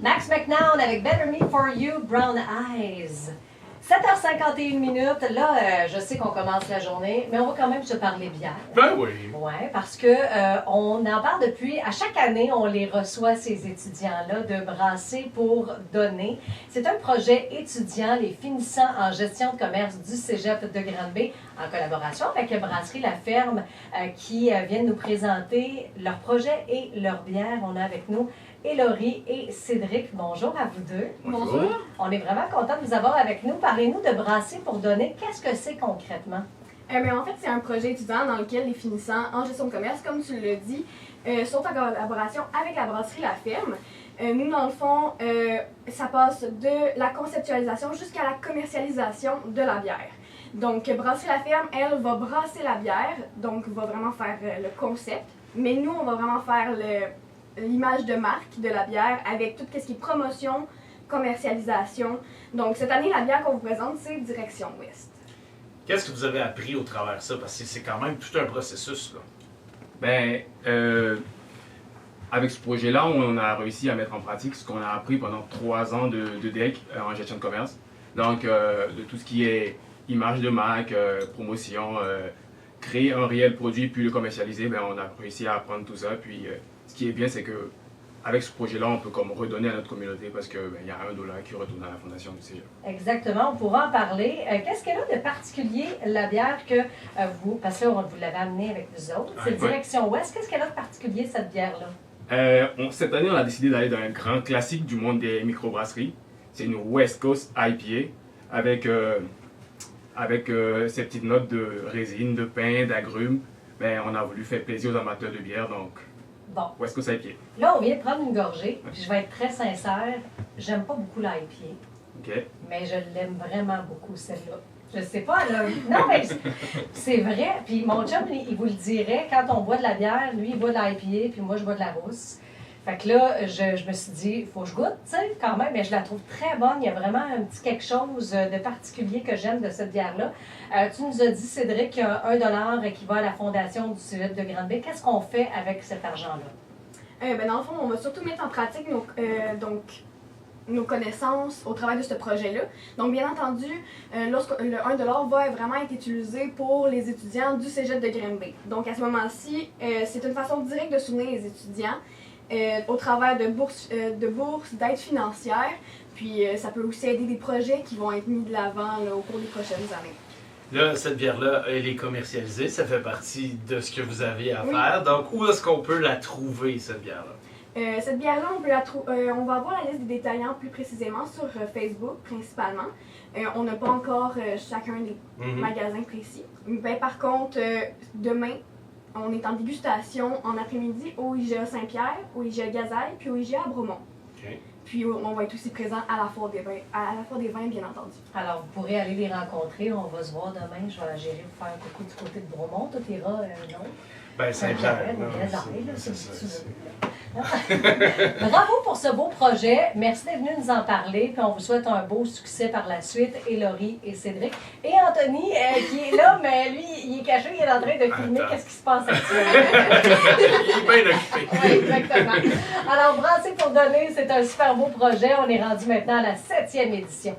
Max McNown avec Better Me For You, Brown Eyes. 7h51 minutes. Là, je sais qu'on commence la journée, mais on va quand même se parler bière. Ben oui. Oui, parce que on en parle depuis, à chaque année, on les reçoit, ces étudiants-là, de Brasser pour donner. C'est un projet étudiant, les finissants en gestion de commerce du Cégep de Granby, en collaboration avec Brasserie La Ferme, qui viennent nous présenter leur projet et leur bière. On a avec nous Laurie et Cédric. Bonjour à vous deux. Bonjour. On est vraiment content de vous avoir avec nous. Parlez-nous de Brasser pour donner. Qu'est-ce que c'est concrètement? En fait, c'est un projet étudiant dans lequel les finissants en gestion de commerce, comme tu l'as dit, sont en collaboration avec la brasserie La Ferme. Nous, dans le fond, ça passe de la conceptualisation jusqu'à la commercialisation de la bière. Donc, Brasserie La Ferme, elle, va brasser la bière, donc va vraiment faire le concept. Mais nous, on va vraiment faire l'image de marque de la bière avec tout ce qui est promotion, commercialisation. Donc, cette année, la bière qu'on vous présente, c'est Direction Ouest. Qu'est-ce que vous avez appris au travers de ça? Parce que c'est quand même tout un processus, là. Avec ce projet-là, on a réussi à mettre en pratique ce qu'on a appris pendant 3 ans de DEC en gestion de commerce. Donc, de tout ce qui est image de marque, promotion, créer un réel produit puis le commercialiser, on a réussi à apprendre tout ça. Puis, ce qui est bien, c'est que avec ce projet-là, on peut comme redonner à notre communauté parce qu'il y a $1 qui retourne à la fondation du Cégep. Exactement, on pourra en parler. Qu'est-ce qu'elle a de particulier, la bière, que vous, parce que là, vous l'avez amenée avec vous autres, c'est Direction Ouest. Qu'est-ce qu'elle a de particulier, cette bière-là? Cette année, on a décidé d'aller dans un grand classique du monde des microbrasseries. C'est une West Coast IPA avec ces petites notes de résine, de pain, d'agrumes. On a voulu faire plaisir aux amateurs de bière, donc Bon. West Coast IPA. Là, on vient de prendre une gorgée, puis je vais être très sincère, j'aime pas beaucoup l'IPA, mais je l'aime vraiment beaucoup, celle-là. Je sais pas, là. Non, mais c'est vrai. Puis mon chum, il vous le dirait, quand on boit de la bière, lui, il boit de l'IPA, puis moi, je bois de la rousse. Fait que là, je me suis dit, il faut que je goûte, tu sais, quand même, mais je la trouve très bonne. Il y a vraiment un petit quelque chose de particulier que j'aime de cette bière-là. Tu nous as dit, Cédric, qu'il y a $1 qui va à la fondation du Cégep de Granby. Qu'est-ce qu'on fait avec cet argent-là? Dans le fond, on va surtout mettre en pratique nos connaissances au travers de ce projet-là. Donc, bien entendu, lorsque le $1 va vraiment être utilisé pour les étudiants du Cégep de Granby. Donc, à ce moment-ci, c'est une façon directe de soutenir les étudiants au travers de bourses, d'aides financières. Puis, ça peut aussi aider des projets qui vont être mis de l'avant au cours des prochaines années. Là, cette bière-là, elle est commercialisée. Ça fait partie de ce que vous avez à faire. Donc, où est-ce qu'on peut la trouver, cette bière-là? Cette bière-là, on va avoir la liste des détaillants plus précisément sur Facebook, principalement. On n'a pas encore chacun des magasins précis. Par contre, demain, on est en dégustation en après-midi au IGA Saint-Pierre, au IGA Gazaille, puis au IGA à Bromont. Okay. Puis on va être aussi présent à la Foire des vins, bien entendu. Alors, vous pourrez aller les rencontrer. On va se voir demain. Je vais gérer pour faire un coucou du côté de Bromont. Toi, t'iras, non? Saint-Pierre. Bravo pour ce beau projet. Merci d'être venu nous en parler. Puis on vous souhaite un beau succès par la suite. Et Laurie et Cédric. Et Anthony, qui est là, mais lui, il est caché, il est en train de filmer. Qu'est-ce qui se passe actuellement? Il est bien occupé. Oui, exactement. Alors, Brasser pour donner, c'est un super beau projet. On est rendu maintenant à la 7e édition.